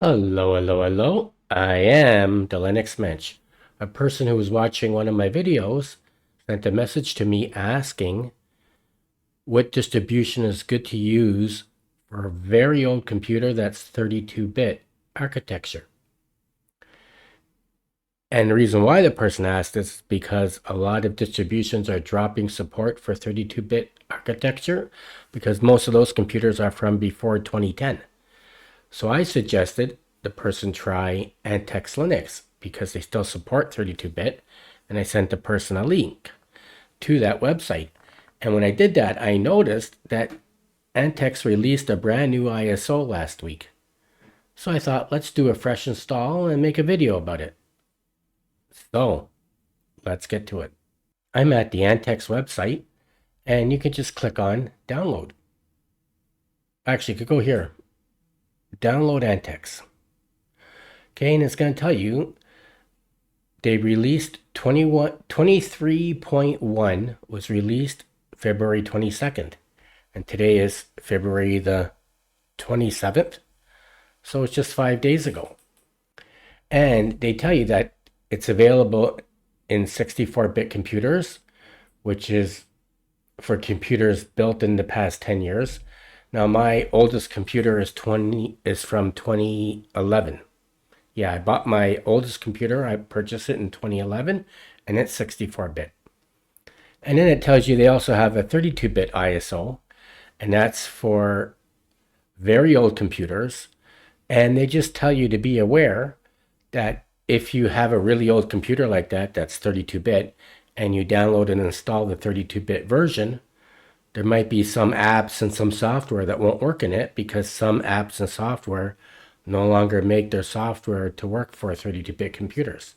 Hello, hello, hello. I am the Linux Mensch. A person who was watching one of my videos sent a message to me asking what distribution is good to use for a very old computer that's 32-bit architecture. And the reason why the person asked this is because a lot of distributions are dropping support for 32-bit architecture because most of those computers are from before 2010. So I suggested the person try AntiX Linux because they still support 32-bit, and I sent the person a link to that website. And when I did that, I noticed that AntiX released a brand new ISO last week. So I thought, let's do a fresh install and make a video about it. So let's get to it. I'm at the AntiX website, and you can just click on download. Actually, you could go here, download AntiX. Okay, and it's going to tell you they released 23.1 was released February 22nd. And today is February the 27th. So it's just 5 days ago. And they tell you that it's available in 64-bit computers, which is for computers built in the past 10 years. Now my oldest computer is from 2011. Yeah, I bought my oldest computer. I purchased it in 2011, and it's 64-bit. And then it tells you they also have a 32-bit ISO, and that's for very old computers. And they just tell you to be aware that if you have a really old computer like that, that's 32-bit, and you download and install the 32-bit version, there might be some apps and some software that won't work in it because some apps and software no longer make their software to work for 32-bit computers.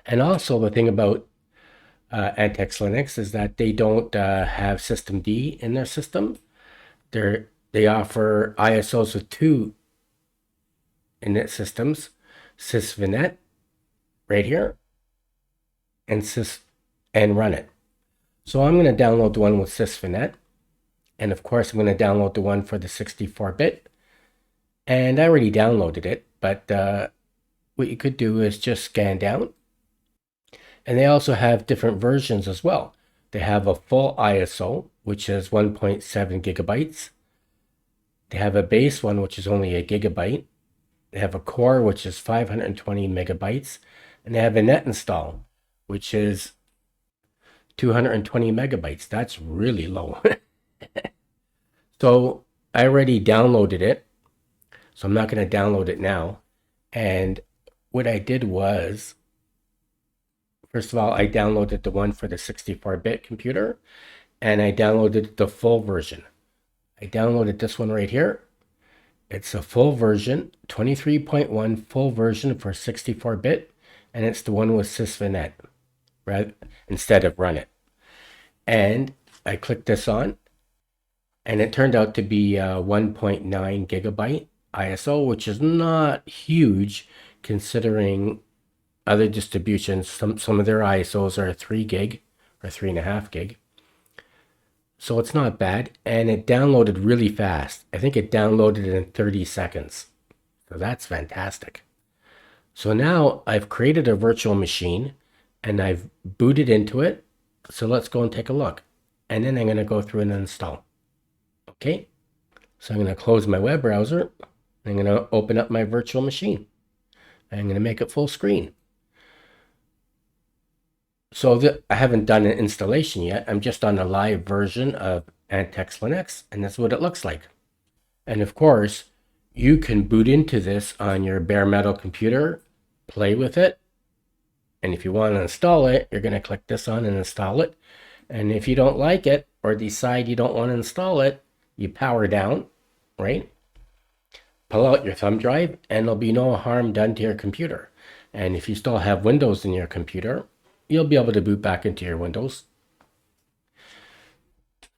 And also the thing about AntiX Linux is that they don't have systemd in their system. They offer ISOs with two init systems, sysvinet right here, and run it. So I'm going to download the one with sysvinet, and of course I'm going to download the one for the 64-bit. And I already downloaded it, but what you could do is just scan down. And they also have different versions as well. They have a full ISO, which is 1.7 gigabytes. They have a base one, which is only a gigabyte. They have a core, which is 520 megabytes. And they have a net install, which is 220 megabytes. That's really low. So I already downloaded it. So I'm not going to download it now. And what I did was, first of all, I downloaded the one for the 64-bit computer, and I downloaded the full version. I downloaded this one right here. It's a full version, 23.1 full version for 64-bit, and it's the one with sysvinet, right, instead of run it. And I clicked this on, and it turned out to be 1.9 gigabyte ISO, which is not huge considering other distributions. Some of their ISOs are 3 gig or 3.5 gig. So it's not bad, and it downloaded really fast. I think it downloaded in 30 seconds. So that's fantastic. So now I've created a virtual machine and I've booted into it. So let's go and take a look. And then I'm going to go through and install. Okay. So I'm going to close my web browser. I'm going to open up my virtual machine. I'm going to make it full screen. So I haven't done an installation yet. I'm just on a live version of AntiX Linux, and that's what it looks like. And of course, you can boot into this on your bare metal computer, play with it. And if you want to install it, you're going to click this on and install it. And if you don't like it or decide you don't want to install it, you power down, right? Pull out your thumb drive, and there'll be no harm done to your computer. And if you still have Windows in your computer, you'll be able to boot back into your Windows.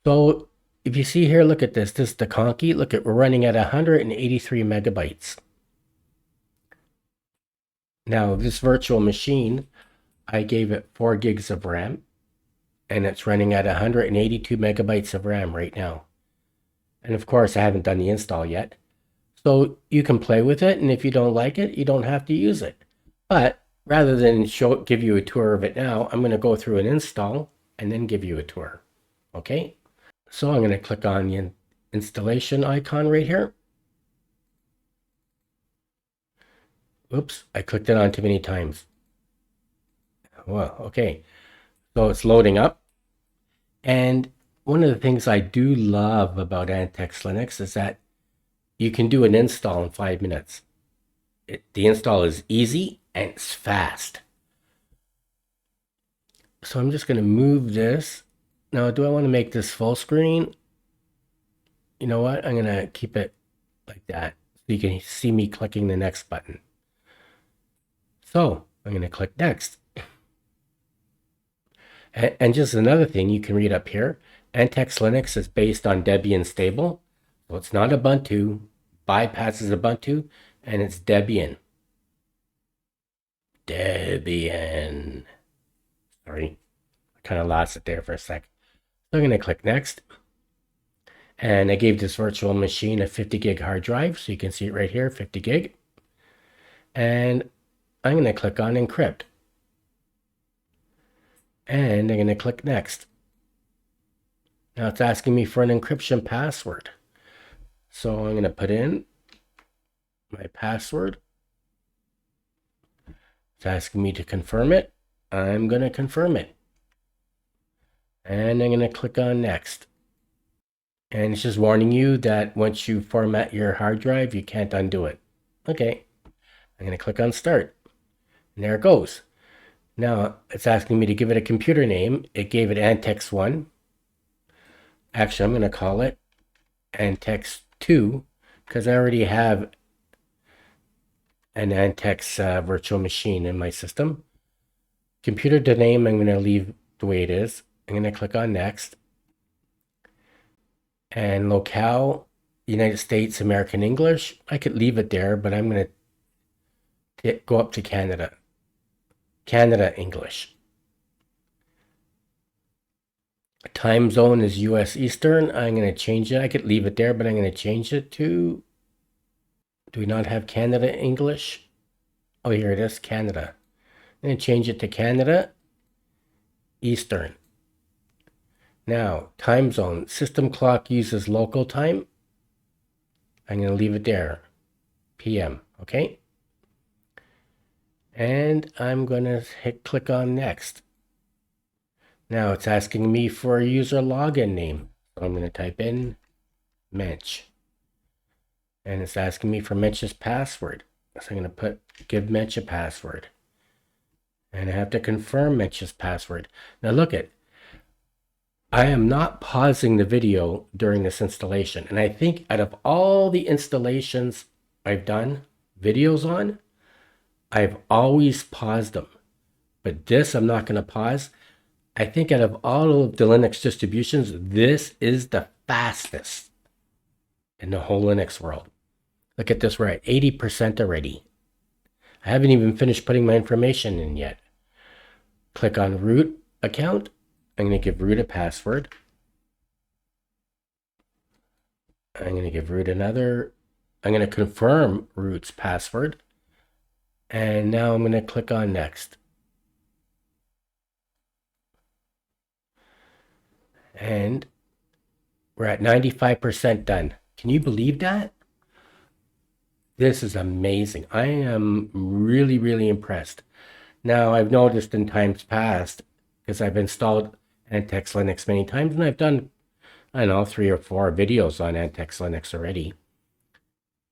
So if you see here, look at this. This is the Conky. Look at, we're running at 183 megabytes. Now this virtual machine, I gave it 4 gigs of RAM, and it's running at 182 megabytes of RAM right now. And of course, I haven't done the install yet. So you can play with it, and if you don't like it, you don't have to use it. But rather than give you a tour of it now, I'm going to go through an install and then give you a tour. Okay, so I'm going to click on the installation icon right here. Oops, I clicked it on too many times. Well, okay, so it's loading up. And one of the things I do love about AntiX Linux is that you can do an install in 5 minutes. The install is easy and it's fast. So I'm just going to move this. Now, do I want to make this full screen? You know what? I'm going to keep it like that so you can see me clicking the next button. So I'm going to click next. And just another thing you can read up here, AntiX Linux is based on Debian stable. So it's not Ubuntu, bypasses Ubuntu, and it's Debian. Debian. Sorry, I kind of lost it there for a sec. So I'm going to click next. And I gave this virtual machine a 50 gig hard drive. So you can see it right here, 50 gig. And I'm going to click on encrypt. And I'm going to click next. Now it's asking me for an encryption password. So I'm going to put in my password. It's asking me to confirm it. I'm going to confirm it. And I'm going to click on next. And it's just warning you that once you format your hard drive, you can't undo it. Okay. I'm going to click on start. And there it goes. Now it's asking me to give it a computer name. It gave it AntiX 1. Actually, I'm going to call it AntiX 2 because I already have an AntiX virtual machine in my system. Computer name, I'm going to leave the way it is. I'm going to click on next. And locale, United States, American English. I could leave it there, but I'm going to go up to Canada. Canada English. Time zone is US Eastern. I'm going to change it. I could leave it there, but I'm going to change it to, do we not have Canada English? Oh, here it is, Canada. I'm going to change it to Canada Eastern. Now, time zone. System clock uses local time. I'm going to leave it there. PM, okay? And I'm going to click on next. Now it's asking me for a user login name. So I'm going to type in Mensch. And it's asking me for Mensch's password. So I'm going to give Mensch a password. And I have to confirm Mensch's password. Now look at, I am not pausing the video during this installation. And I think out of all the installations I've done videos on, I've always paused them. But this I'm not going to pause. I think out of all of the Linux distributions, this is the fastest in the whole Linux world. Look at this, we're at 80% already. I haven't even finished putting my information in yet. Click on root account. I'm going to give root a password. I'm going to give root another. I'm going to confirm root's password. And now I'm going to click on next. And we're at 95% done. Can you believe that? This is amazing. I am really, really impressed. Now, I've noticed in times past, because I've installed AntiX Linux many times, and I've done, I don't know, 3 or 4 videos on AntiX Linux already.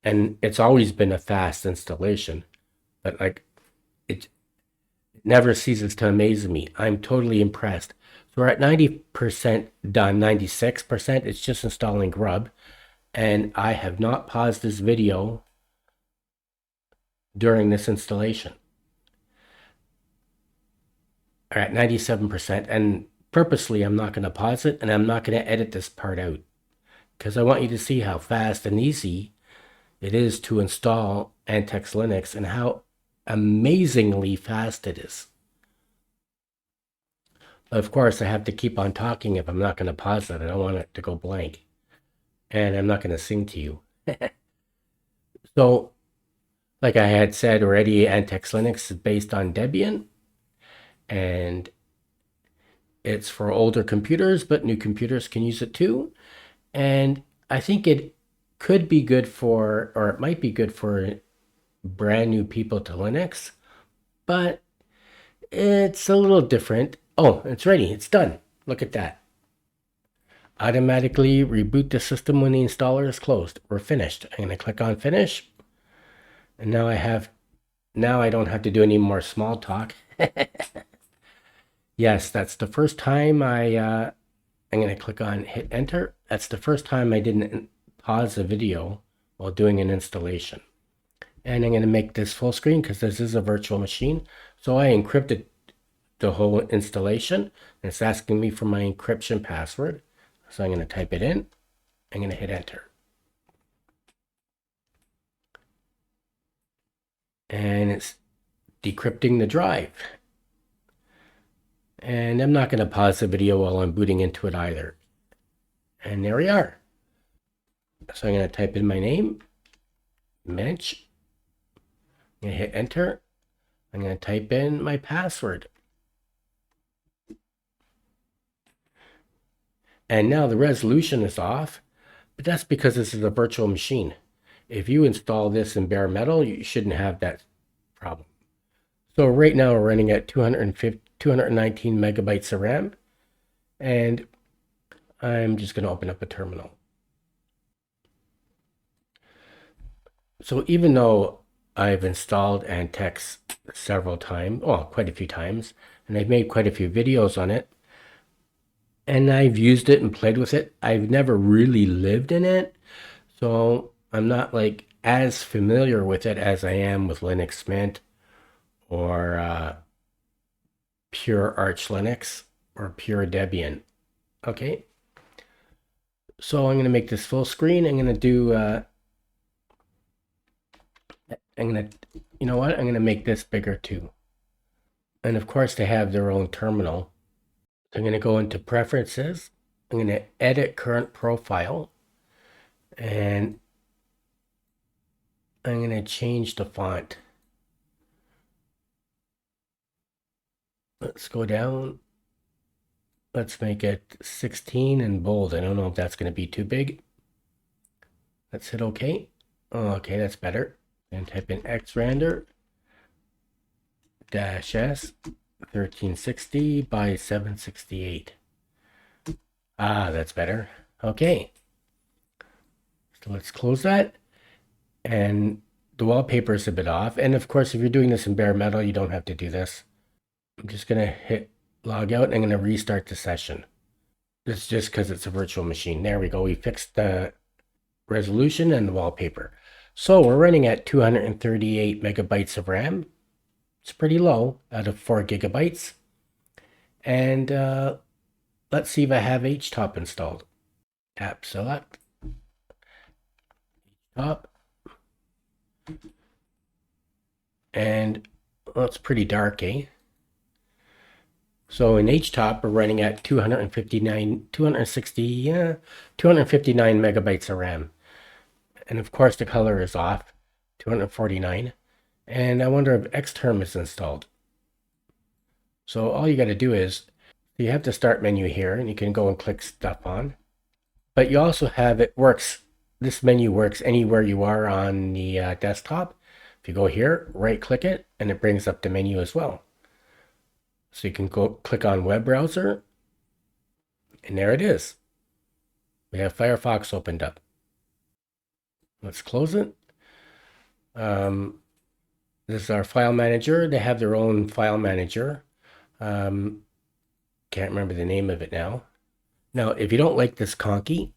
And it's always been a fast installation. But like, it never ceases to amaze me. I'm totally impressed. So we're at 90% done, 96%. It's just installing Grub. And I have not paused this video during this installation. We're at 97%. And purposely, I'm not going to pause it. And I'm not going to edit this part out. Because I want you to see how fast and easy it is to install AntiX Linux and how amazingly fast it is. Of course, I have to keep on talking if I'm not going to pause it. I don't want it to go blank. And I'm not going to sing to you. So, like I had said already, AntiX Linux is based on Debian, and it's for older computers, but new computers can use it too. And I think it could be good for, or it might be good for brand new people to Linux, but it's a little different. Oh, it's ready. It's done. Look at that. Automatically reboot the system when the installer is closed. We're finished. I'm going to click on finish. And now I don't have to do any more small talk. Yes, that's the first time I'm going to click on hit enter. That's the first time I didn't pause the video while doing an installation. And I'm going to make this full screen because this is a virtual machine. So I encrypted the whole installation. And it's asking me for my encryption password. So I'm going to type it in. I'm going to hit enter. And it's decrypting the drive. And I'm not going to pause the video while I'm booting into it either. And there we are. So I'm going to type in my name, Mensch. I'm going to hit enter. I'm going to type in my password. And now the resolution is off, but that's because this is a virtual machine. If you install this in bare metal, you shouldn't have that problem. So right now we're running at 219 megabytes of RAM, and I'm just going to open up a terminal. So even though I've installed AnTeX several times, well, quite a few times, and I've made quite a few videos on it, and I've used it and played with it, I've never really lived in it. So I'm not like as familiar with it as I am with Linux Mint or pure Arch Linux or pure Debian. Okay. So I'm going to make this full screen. I'm going to do, you know what? I'm going to make this bigger too. And of course they have their own terminal. So I'm going to go into preferences. I'm going to edit current profile. And I'm going to change the font. Let's go down. Let's make it 16 and bold. I don't know if that's going to be too big. Let's hit OK. Oh, okay, that's better. And type in xrender -s 1360 by 768. Ah, that's better. Okay. So let's close that. And the wallpaper is a bit off. And of course, if you're doing this in bare metal, you don't have to do this. I'm just going to hit log out and I'm going to restart the session. It's just because it's a virtual machine. There we go. We fixed the resolution and the wallpaper. So we're running at 238 megabytes of RAM. It's pretty low out of 4 gigabytes. And let's see if I have Htop installed. App select. Htop. And well, it's pretty dark, eh? So in Htop, we're running at 259 megabytes of RAM. And of course, the color is off, 249. And I wonder if Xterm is installed. So all you got to do is, you have the start menu here, and you can go and click stuff on. But you also have, this menu works anywhere you are on the desktop. If you go here, right click it, and it brings up the menu as well. So you can go click on web browser, and there it is. We have Firefox opened up. Let's close it. This is our file manager. They have their own file manager. Can't remember the name of it now. Now, if you don't like this Conky,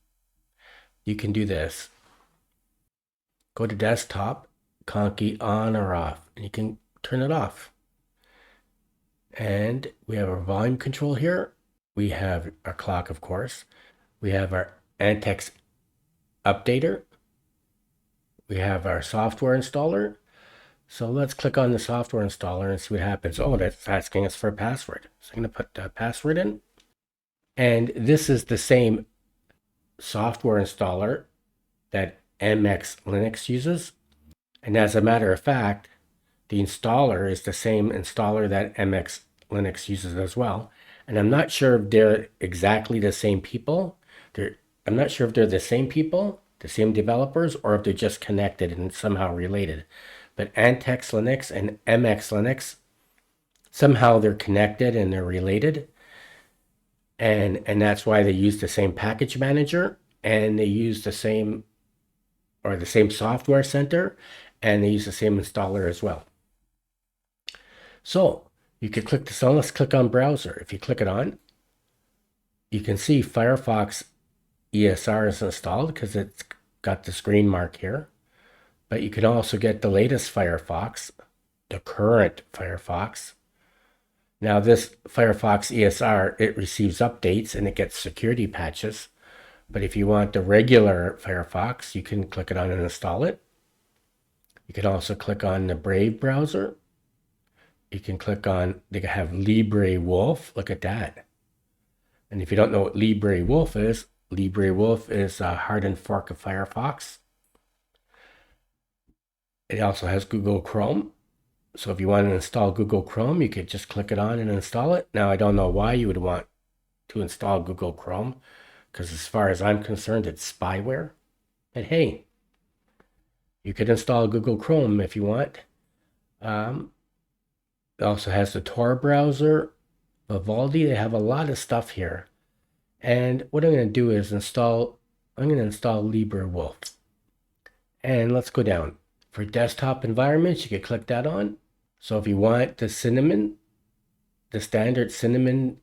you can do this. Go to desktop, Conky on or off, and you can turn it off. And we have our volume control here. We have our clock, of course. We have our AnTeX updater. We have our software installer. So let's click on the software installer and see what happens. Oh, that's asking us for a password. So I'm going to put the password in. And this is the same software installer that AnTix Linux uses. And as a matter of fact, the installer is the same installer that AntiX Linux uses as well. And I'm not sure if they're exactly the same people. I'm not sure if they're the same people, the same developers, or if they're just connected and somehow related. But AntiX Linux and AntiX Linux, somehow they're connected and they're related. And that's why they use the same package manager, and they use the same software center, and they use the same installer as well. So you could click this on. Let's click on browser. If you click it on, you can see Firefox ESR is installed because it's got this green mark here. But you can also get the latest Firefox, the current Firefox. Now this Firefox ESR, it receives updates and it gets security patches. But if you want the regular Firefox, you can click it on and install it. You can also click on the Brave browser. You can click on, they have Librewolf. Look at that. And if you don't know what Librewolf is a hardened fork of Firefox. It also has Google Chrome. So if you want to install Google Chrome, you could just click it on and install it. Now, I don't know why you would want to install Google Chrome, because as far as I'm concerned, it's spyware. But hey, you could install Google Chrome if you want. It also has the Tor browser, Vivaldi. They have a lot of stuff here. And what I'm going to do is I'm going to install Librewolf. And let's go down. For desktop environments, you can click that on. So if you want the Cinnamon, the standard Cinnamon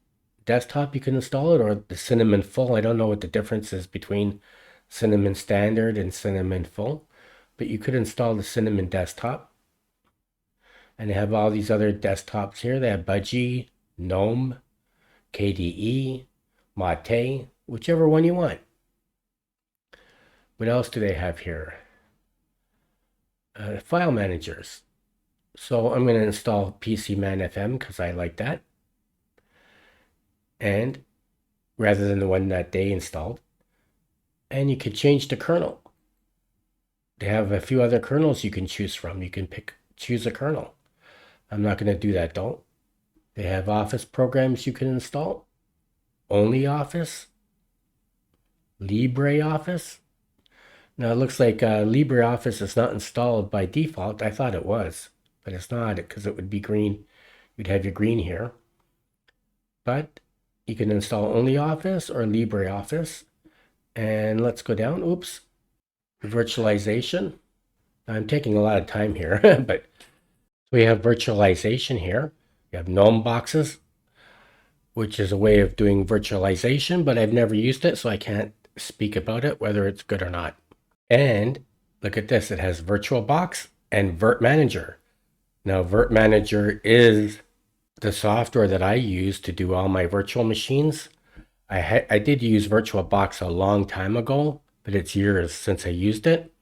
desktop, you can install it, or the Cinnamon Full. I don't know what the difference is between Cinnamon Standard and Cinnamon Full, but you could install the Cinnamon desktop. And they have all these other desktops here. They have Budgie, GNOME, KDE, Mate, whichever one you want. What else do they have here? File managers. So I'm going to install Pcmanfm because I like that. And rather than the one that they installed. And you could change the kernel. They have a few other kernels you can choose from. You can choose a kernel. I'm not going to do that though. They have Office programs you can install. Only Office. LibreOffice. Now it looks like LibreOffice is not installed by default. I thought it was, but it's not, because it would be green. You'd have your green here. But you can install only Office or LibreOffice. And let's go down. Oops. Virtualization. I'm taking a lot of time here, but we have virtualization here. You have GNOME boxes, which is a way of doing virtualization, but I've never used it, so I can't speak about it, whether it's good or not. And look at this. It has VirtualBox and virt-manager. Now, virt-manager is the software that I use to do all my virtual machines. I did use VirtualBox a long time ago, but it's years since I used it.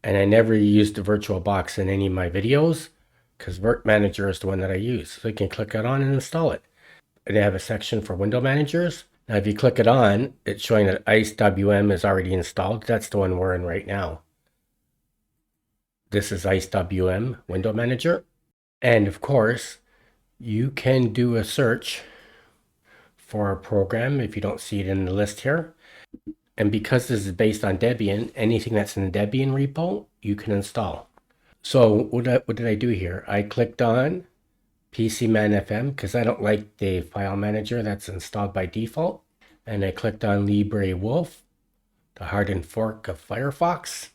And I never used the VirtualBox in any of my videos because virt-manager is the one that I use. So you can click it on and install it. They have a section for window managers. Now, if you click it on, it's showing that IceWM is already installed. That's the one we're in right now. This is IceWM window manager. And of course, you can do a search for a program if you don't see it in the list here. And because this is based on Debian, anything that's in the Debian repo, you can install. So what did I do here? I clicked on Pcmanfm because I don't like the file manager that's installed by default. And I clicked on Librewolf, the hardened fork of Firefox.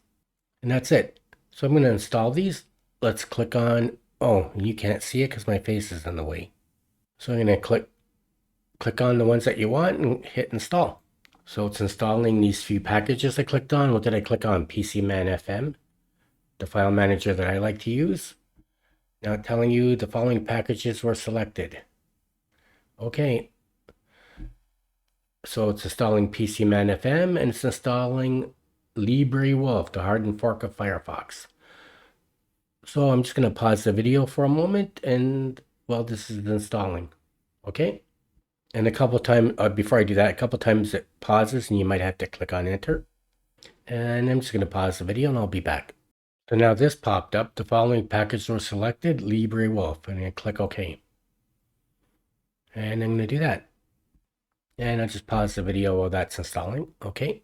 And that's it. So I'm going to install these. Let's click on, oh, you can't see it because my face is in the way. So I'm going to click on the ones that you want and hit install. So it's installing these few packages I clicked on. What did I click on? Pcmanfm, the file manager that I like to use. Now telling you the following packages were selected. Okay. So it's installing Pcmanfm and it's installing Librewolf, the hardened fork of Firefox. So I'm just going to pause the video for a moment and while this is installing. Okay. And a couple times, before I do that, a couple times it pauses and you might have to click on enter. And I'm just going to pause the video and I'll be back. So now this popped up. The following package was selected, Librewolf. And I'm going to click OK. And I'm going to do that. And I'll just pause the video while that's installing. Okay.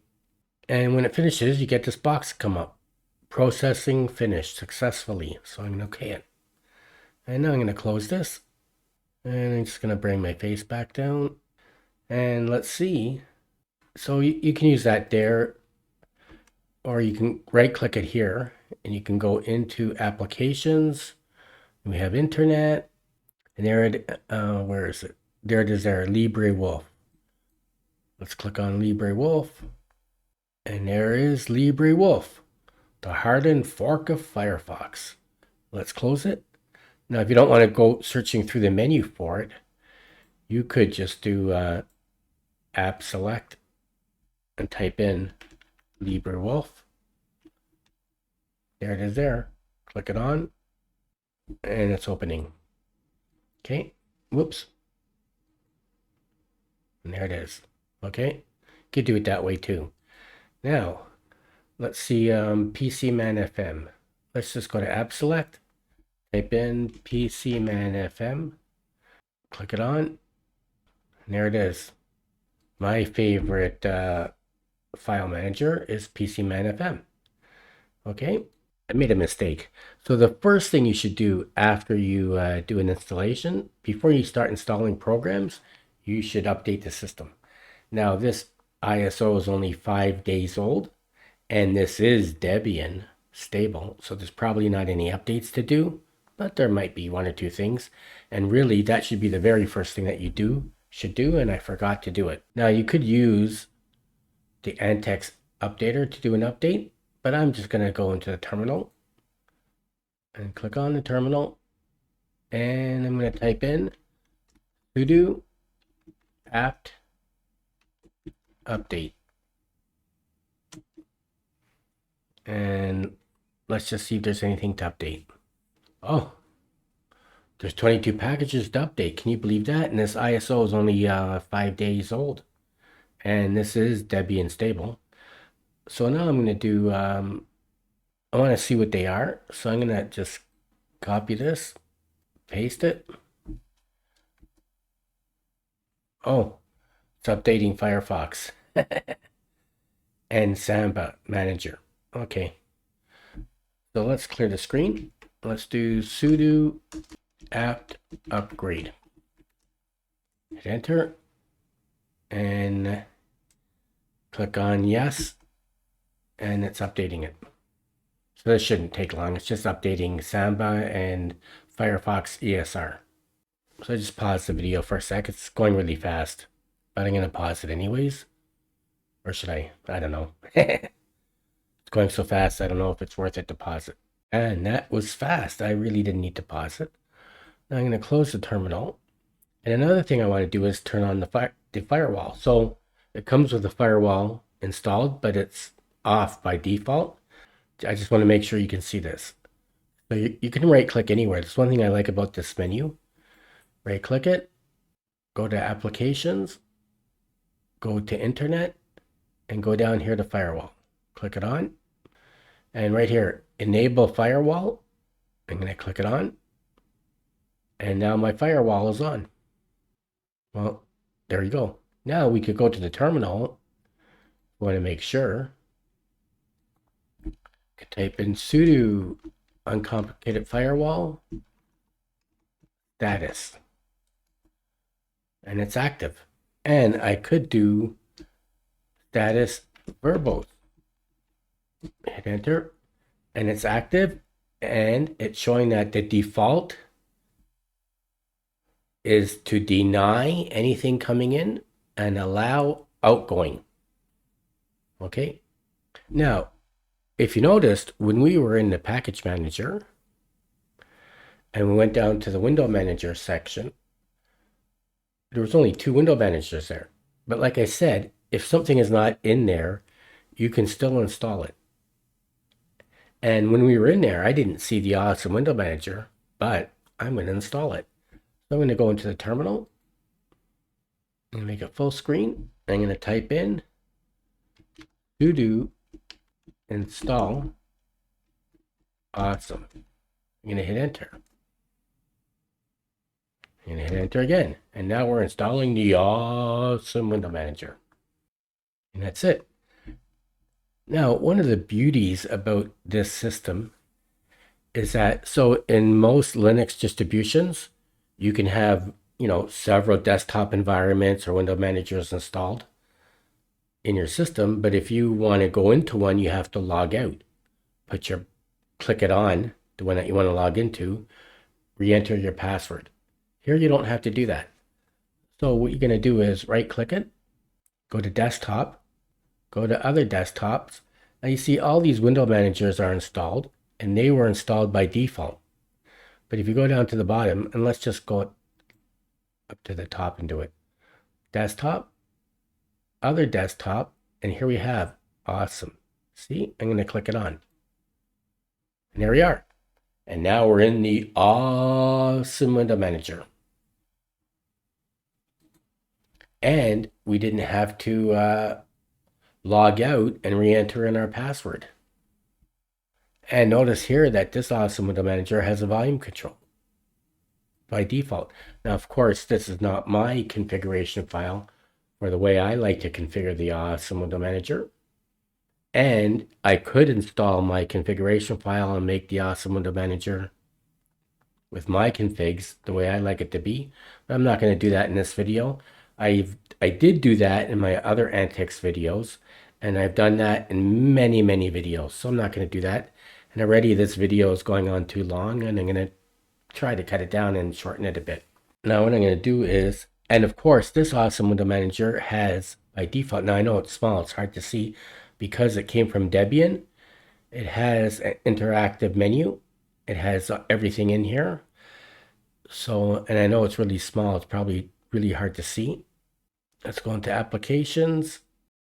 And when it finishes, you get this box come up. Processing finished successfully. So I'm going to OK it. And now I'm going to close this. And I'm just going to bring my face back down. And let's see. So you can use that there. Or you can right click it here. And you can go into applications. And we have internet. And there it, where is it? There it is there, Librewolf. Let's click on Librewolf. And there is Librewolf, the hardened fork of Firefox. Let's close it. Now, if you don't want to go searching through the menu for it, you could just do app select and type in Librewolf. There it is there. Click it on, and it's opening. Okay, whoops. And there it is. Okay, you could do it that way too. Now, let's see Pcmanfm. Let's just go to app select, type in Pcmanfm, click it on, and there it is. My favorite file manager is Pcmanfm. Okay, I made a mistake. So the first thing you should do after you do an installation, before you start installing programs, you should update the system. Now this ISO is only 5 days old, and this is Debian stable, so there's probably not any updates to do, but there might be one or two things. And really, that should be the very first thing that you should do, and I forgot to do it. Now, you could use the AntiX updater to do an update, but I'm just going to go into the terminal and click on the terminal, and I'm going to type in sudo apt update. And let's just see if there's anything to update. Oh, there's 22 packages to update. Can you believe that? And this ISO is only 5 days old. And this is Debian stable. So now I'm going to do, I want to see what they are. So I'm going to just copy this, paste it. Oh, it's updating Firefox and Samba Manager. Okay. So let's clear the screen. Let's do sudo apt upgrade. Hit enter and click on yes, and it's updating it. So this shouldn't take long. It's just updating Samba and Firefox ESR. So I just paused the video for a sec. It's going really fast, but I'm going to pause it anyways. Or should I? I don't know. It's going so fast, I don't know if it's worth it to pause it. And that was fast. I really didn't need to pause it. Now I'm going to close the terminal. And another thing I want to do is turn on the firewall. So it comes with the firewall installed, but it's off by default. I just want to make sure you can see this. So you can right click anywhere. That's one thing I like about this menu. Right click it, go to applications, go to internet, and go down here to firewall. Click it on. And right here, enable firewall. I'm going to click it on. And now my firewall is on. Well, there you go. Now we could go to the terminal. We want to make sure. Could type in sudo uncomplicated firewall status. And it's active. And I could do status verbose. Hit enter, and it's active, and it's showing that the default is to deny anything coming in and allow outgoing. Okay. Now, if you noticed, when we were in the package manager and we went down to the window manager section, there was only 2 window managers there. But like I said, if something is not in there, you can still install it. And when we were in there, I didn't see the awesome window manager, but I'm going to install it. So I'm going to go into the terminal and make it full screen. I'm going to type in sudo install Awesome. I'm going to hit enter. I'm going to hit enter again. And now we're installing the awesome window manager. And that's it. Now, one of the beauties about this system is that, so in most Linux distributions, you can have, several desktop environments or window managers installed in your system. But if you want to go into one, you have to log out. Click it on, the one that you want to log into, re-enter your password. Here, you don't have to do that. So what you're going to do is right-click it, go to desktop, go to other desktops. Now you see all these window managers are installed, and they were installed by default. But if you go down to the bottom, and let's just go up to the top and do it. Desktop, other desktop, and here we have awesome. See, I'm going to click it on. And there we are. And now we're in the awesome window manager. And we didn't have to log out and re-enter in our password. And notice here that this awesome window manager has a volume control by default. Now, of course, this is not my configuration file for the way I like to configure the awesome window manager. And I could install my configuration file and make the awesome window manager with my configs the way I like it to be. But I'm not going to do that in this video. I did do that in my other AntiX videos, and I've done that in many, many videos. So I'm not going to do that. And already this video is going on too long, and I'm going to try to cut it down and shorten it a bit. Now what I'm going to do is, and of course this awesome window manager has by default, now I know it's small, it's hard to see because it came from Debian. It has an interactive menu. It has everything in here. So, and I know it's really small, it's probably really hard to see. Let's go into applications.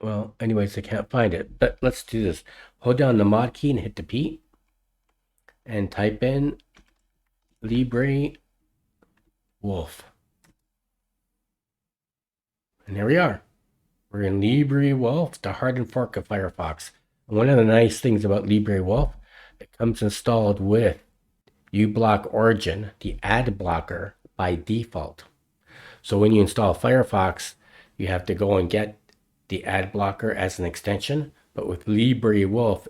Well, anyways, I can't find it, but let's do this. Hold down the mod key and hit the P and type in Librewolf. And there we are. We're in Librewolf, the hardened fork of Firefox. And one of the nice things about Librewolf, it comes installed with uBlock Origin, the ad blocker, by default. So when you install Firefox, you have to go and get the ad blocker as an extension. But with Librewolf,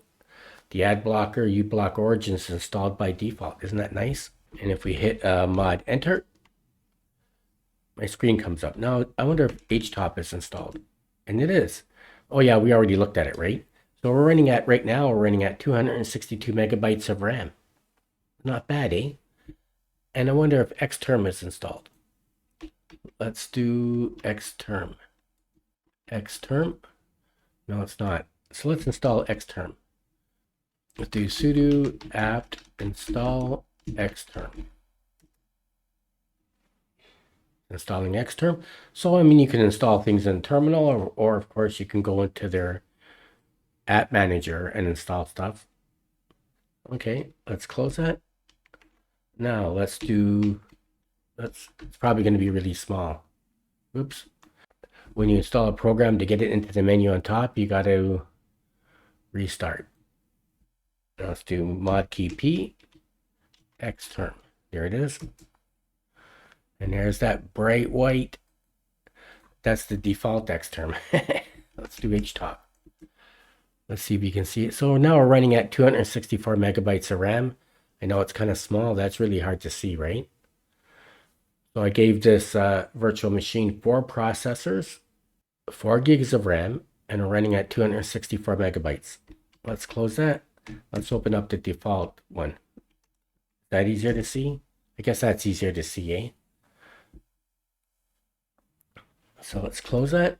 the ad blocker, uBlock Origin is installed by default. Isn't that nice? And if we hit mod enter, my screen comes up. Now, I wonder if Htop is installed. And it is. Oh yeah, we already looked at it, right? So we're running at, right now, we're running at 262 megabytes of RAM. Not bad, eh? And I wonder if Xterm is installed. Let's do Xterm. Xterm? No, it's not. So let's install Xterm. Let's do sudo apt install Xterm. Installing Xterm. So, I mean, you can install things in terminal, or of course, you can go into their app manager and install stuff. Okay, let's close that. Now, let's do, it's probably going to be really small. Oops. When you install a program to get it into the menu on top, you got to restart. Now let's do mod key P, Xterm. There it is. And there's that bright white. That's the default Xterm. Let's do Htop. Let's see if you can see it. So now we're running at 264 megabytes of RAM. I know it's kind of small. That's really hard to see, right? So I gave this virtual machine 4 processors, 4 gigs of RAM, and we're running at 264 megabytes. Let's close that. Let's open up the default one. Is that easier to see? I guess that's easier to see, eh? So let's close that.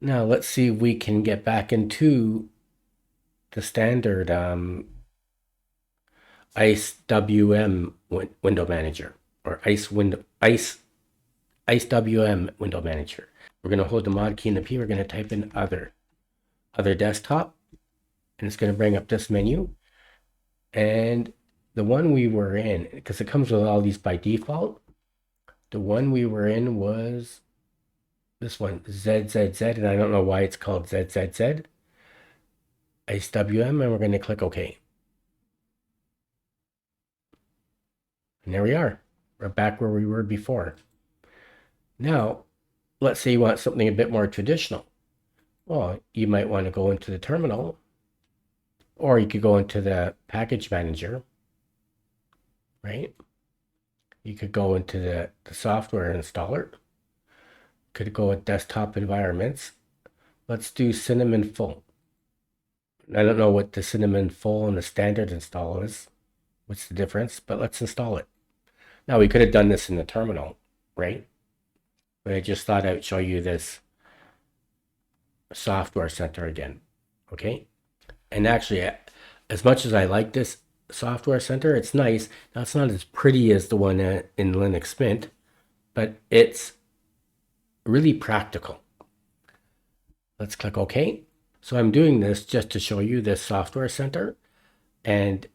Now let's see if we can get back into the standard IceWM window manager, or IceWM window manager. We're going to hold the mod key and the P. We're going to type in other desktop, and it's going to bring up this menu. And the one we were in, because it comes with all these by default, the one we were in was this one, ZZZ, and I don't know why it's called ZZZ. IceWM, and we're going to click OK. And there we are. We're back where we were before. Now, let's say you want something a bit more traditional. Well, you might want to go into the terminal, or you could go into the package manager, right? You could go into the software installer. Could go with desktop environments. Let's do Cinnamon Full. I don't know what the Cinnamon Full and the standard install is. What's the difference? But let's install it. Now, we could have done this in the terminal, right? But I just thought I'd show you this software center again, okay? And actually, as much as I like this software center, it's nice. Now, it's not as pretty as the one in Linux Mint, but it's really practical. Let's click OK. So I'm doing this just to show you this software center. And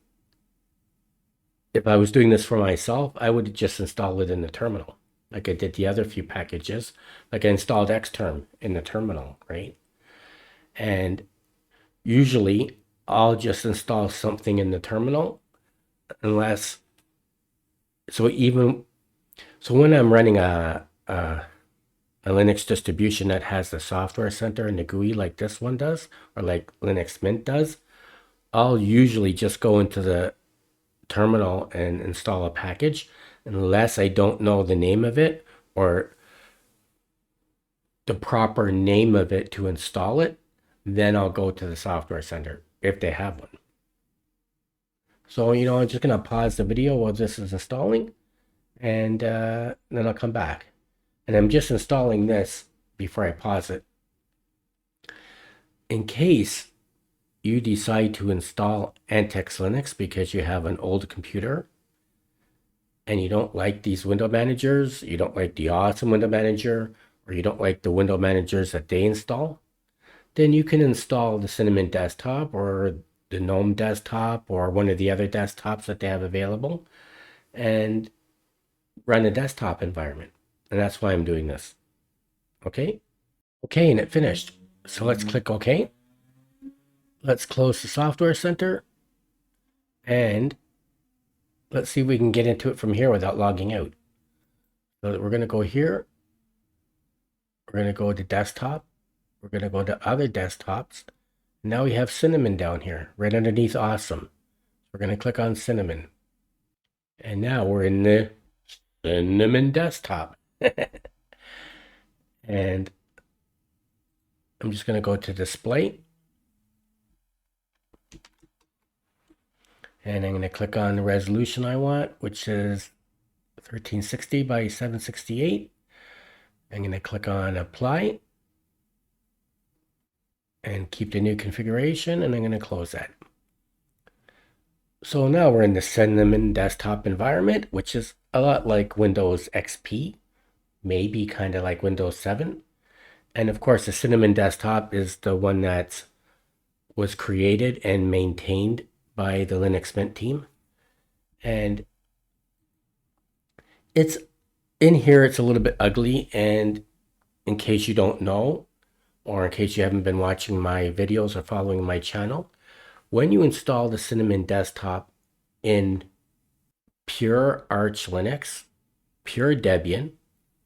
if I was doing this for myself, I would just install it in the terminal, like I did the other few packages. Like I installed Xterm in the terminal, right? And usually I'll just install something in the terminal unless, so when I'm running a Linux distribution that has the software center and the GUI like this one does, or like Linux Mint does, I'll usually just go into the terminal and install a package unless I don't know the name of it or the proper name of it to install it. Then I'll go to the software center if they have one. So, I'm just going to pause the video while this is installing, and then I'll come back. And I'm just installing this before I pause it. In case you decide to install AntiX Linux because you have an old computer and you don't like these window managers, you don't like the awesome window manager, or you don't like the window managers that they install, then you can install the Cinnamon desktop or the GNOME desktop or one of the other desktops that they have available and run a desktop environment. And that's why I'm doing this. Okay. Okay, and it finished. So let's click OK. Let's close the software center. And let's see if we can get into it from here without logging out. So we're going to go here. We're going to go to desktop. We're going to go to other desktops. Now we have Cinnamon down here, right underneath Awesome. We're going to click on Cinnamon. And now we're in the Cinnamon desktop. And I'm just going to go to display. And I'm going to click on the resolution I want, which is 1360 by 768. I'm going to click on apply and keep the new configuration, and I'm going to close that. So now we're in the Cinnamon desktop environment, which is a lot like Windows XP, maybe kind of like Windows 7. And of course, the Cinnamon desktop is the one that was created and maintained by the Linux Mint team. And it's in here, it's a little bit ugly. And in case you don't know, or in case you haven't been watching my videos or following my channel, when you install the Cinnamon desktop in pure Arch Linux, pure Debian,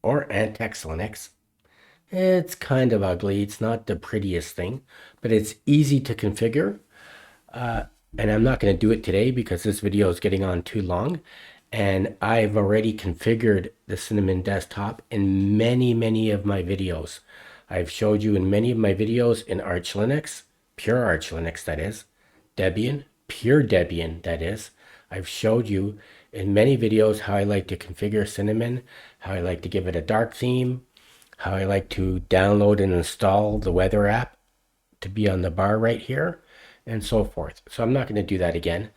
or AntiX Linux, it's kind of ugly. It's not the prettiest thing, but it's easy to configure. And I'm not going to do it today because this video is getting on too long. And I've already configured the Cinnamon desktop in many of my videos. I've showed you in many of my videos in Arch Linux, pure Arch Linux that is, Debian, pure Debian that is. I've showed you in many videos how I like to configure Cinnamon, how I like to give it a dark theme, how I like to download and install the weather app to be on the bar right here, and so forth. So I'm not going to do that again.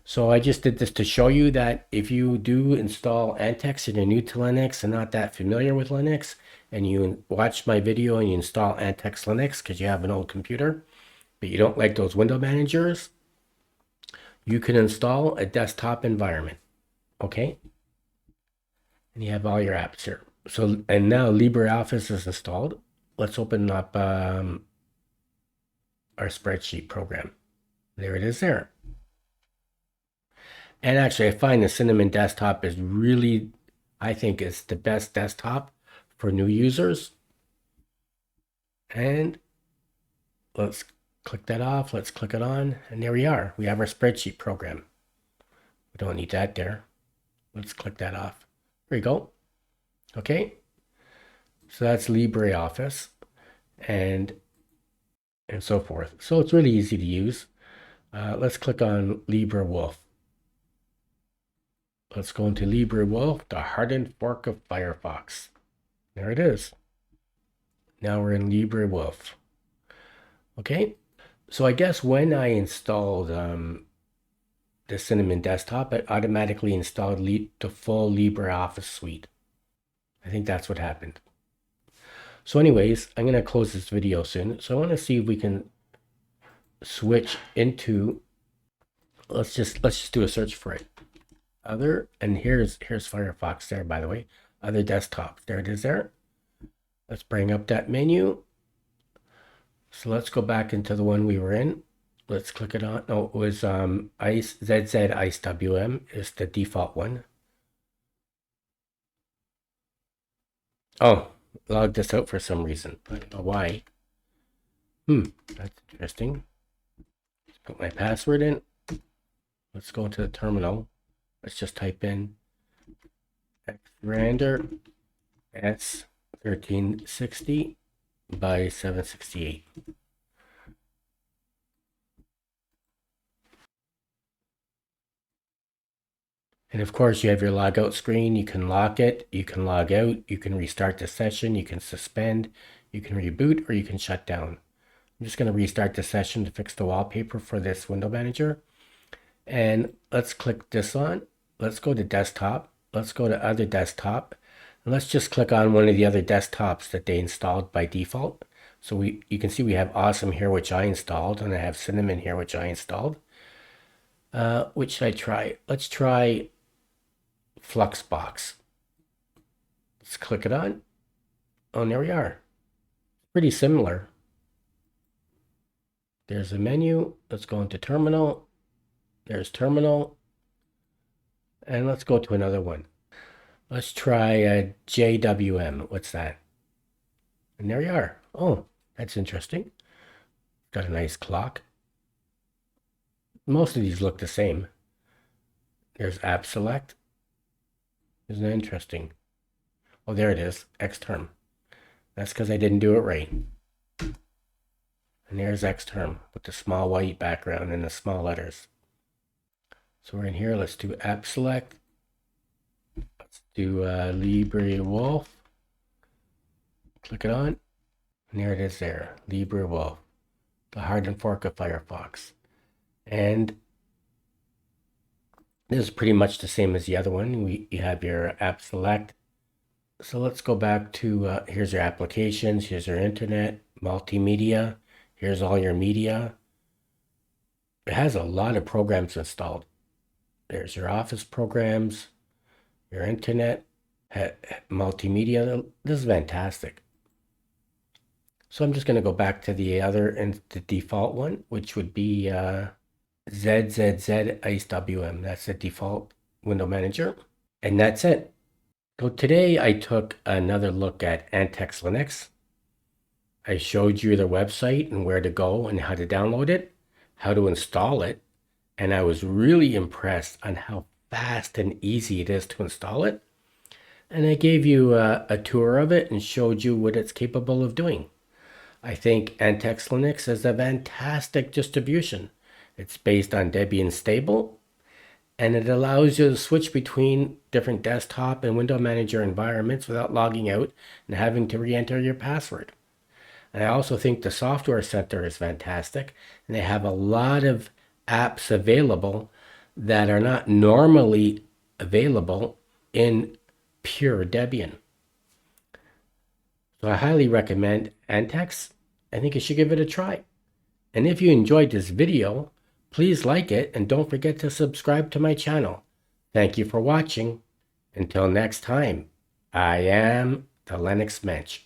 So I just did this to show you that if you do install AntiX and you're new to Linux and not that familiar with Linux, and you watch my video and you install AntiX Linux because you have an old computer, but you don't like those window managers, you can install a desktop environment, okay? And you have all your apps here. So, and now LibreOffice is installed. Let's open up our spreadsheet program. There it is there. And actually, I find the Cinnamon desktop is really, I think it's the best desktop for new users. And let's click that off. Let's click it on. And there we are. We have our spreadsheet program. We don't need that there. Let's click that off. There you go. Okay. So that's LibreOffice and so forth. So it's really easy to use. Let's click on Librewolf. Let's go into Librewolf, the hardened fork of Firefox. There it is. Now we're in Librewolf. Okay, so I guess when I installed the Cinnamon desktop, it automatically installed the full LibreOffice suite. I think that's what happened. So anyways, I'm going to close this video soon. So I want to see if we can switch into, let's just do a search for it. Other, and here's Firefox there, by the way. Other desktop, there it is there. Let's bring up that menu. So let's go back into the one we were in. Let's click it on. No, it was ZZ ICE WM is the default one. Oh, logged this out for some reason. I don't know why. That's interesting. Let's put my password in. Let's go into the terminal. Let's just type in Xrandr S1360 by 768. And of course, you have your logout screen. You can lock it, you can log out, you can restart the session, you can suspend, you can reboot, or you can shut down. I'm just going to restart the session to fix the wallpaper for this window manager. And let's click this on. Let's go to desktop. Let's go to other desktop. And let's just click on one of the other desktops that they installed by default. So you can see we have Awesome here, which I installed, and I have Cinnamon here, which I installed. Which should I try? Let's try Fluxbox. Let's click it on. Oh, and there we are. Pretty similar. There's a menu. Let's go into terminal. There's terminal. And let's go to another one. Let's try JWM. What's that? And there you are. Oh, that's interesting. Got a nice clock. Most of these look the same. There's App Select. Isn't that interesting? Oh, there it is. Xterm. That's because I didn't do it right. And there's Xterm with the small white background and the small letters. So we're in here. Let's do App Select. Let's do Librewolf. Click it on. And there it is there. Librewolf. The hardened fork of Firefox. And this is pretty much the same as the other one. You have your App Select. So let's go back to, here's your applications. Here's your internet, multimedia. Here's all your media. It has a lot of programs installed. There's your office programs, your internet, multimedia. This is fantastic. So I'm just going to go back to the other and the default one, which would be ZZZ ICE WM. That's the default window manager. And that's it. So today I took another look at AntiX Linux. I showed you their website and where to go and how to download it, how to install it. And I was really impressed on how fast and easy it is to install it. And I gave you a tour of it and showed you what it's capable of doing. I think AntiX Linux is a fantastic distribution. It's based on Debian stable, and it allows you to switch between different desktop and window manager environments without logging out and having to re-enter your password. And I also think the software center is fantastic, and they have a lot of apps available that are not normally available in pure Debian. So I highly recommend AntiX. I think you should give it a try. And if you enjoyed this video, please like it and don't forget to subscribe to my channel. Thank you for watching. Until next time, I am the Linux Mensch.